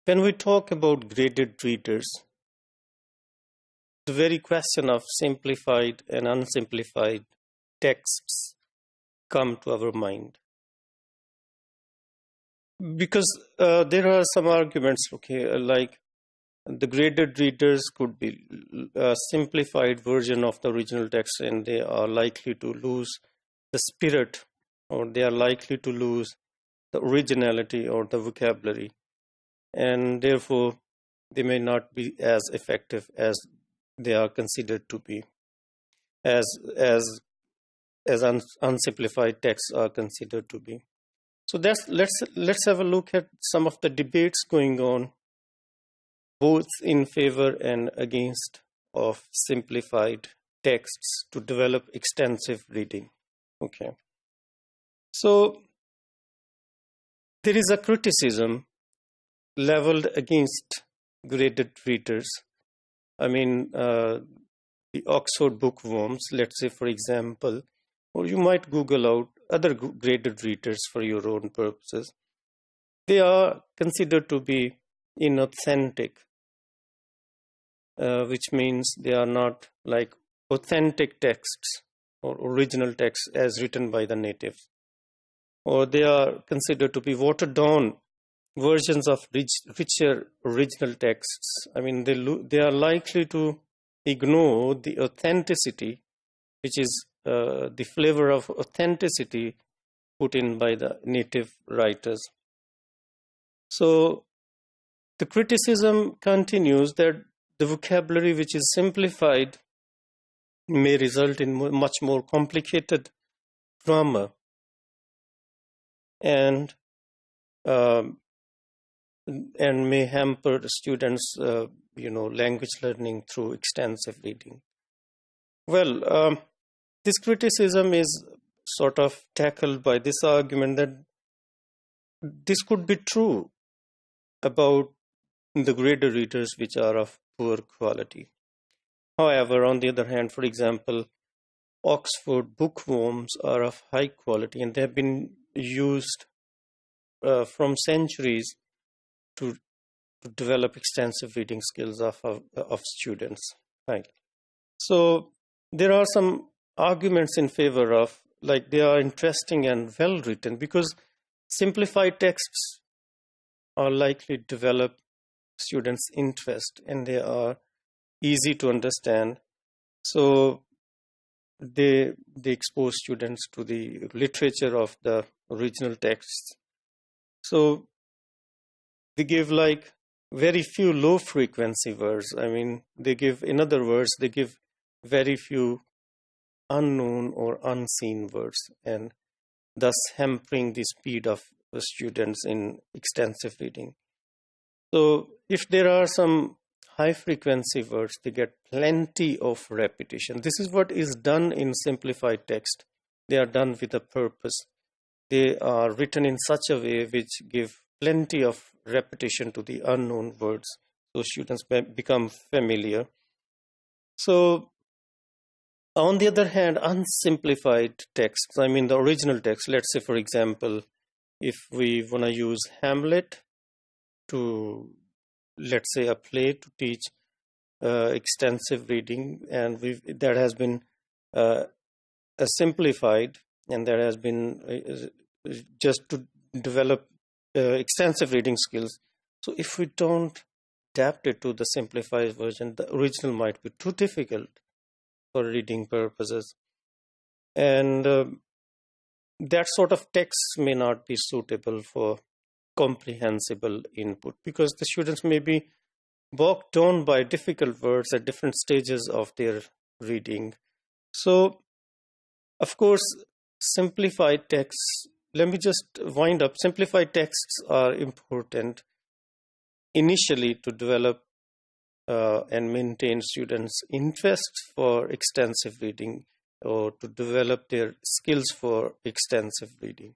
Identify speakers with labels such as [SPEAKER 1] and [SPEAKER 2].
[SPEAKER 1] When we talk about graded readers, the very question of simplified and unsimplified texts come to our mind. Because there are some arguments, like the graded readers could be a simplified version of the original text, and they are likely to lose the spirit, or they are likely to lose the originality or the vocabulary, and therefore they may not be as effective as they are considered to be, as unsimplified texts are considered to be. So let's have a look at some of the debates going on, both in favor and against of simplified texts to develop extensive reading. Okay. So there is a criticism leveled against graded readers. I mean, the Oxford bookworms, let's say, for example, or you might Google out other graded readers for your own purposes. They are considered to be inauthentic, which means they are not like authentic texts or original texts as written by the natives. Or they are considered to be watered down versions of richer original texts. I mean, they are likely to ignore the authenticity, which is the flavor of authenticity put in by the native writers. So the criticism continues that the vocabulary which is simplified may result in much more complicated grammar and may hamper the students' language learning through extensive reading. Well, this criticism is sort of tackled by this argument that this could be true about the graded readers which are of poor quality. However, on the other hand, for example, Oxford bookworms are of high quality, and they have been used from centuries to develop extensive reading skills of students. Right. So there are some arguments in favor of, like, they are interesting and well written because simplified texts are likely to develop students' interest and they are easy to understand. So they expose students to the literature of the original texts. So they give like very few low frequency words. I mean, in other words, they give very few unknown or unseen words, and thus hampering the speed of the students in extensive reading. So if there are some high frequency words, they get plenty of repetition. This is what is done in simplified text. They are done with a purpose. They are written in such a way which give plenty of repetition to the unknown words, so students become familiar. So on the other hand, unsimplified texts, I mean the original text, let's say, for example, if we want to use Hamlet to, let's say, a play to teach extensive reading, and that has been simplified, and that has been just to develop extensive reading skills. So if we don't adapt it to the simplified version, the original might be too difficult for reading purposes, and that sort of text may not be suitable for comprehensible input because the students may be bogged down by difficult words at different stages of their reading. So, of course, simplified texts, let me just wind up. Simplified texts are important initially to develop and maintain students' interest for extensive reading or to develop their skills for extensive reading.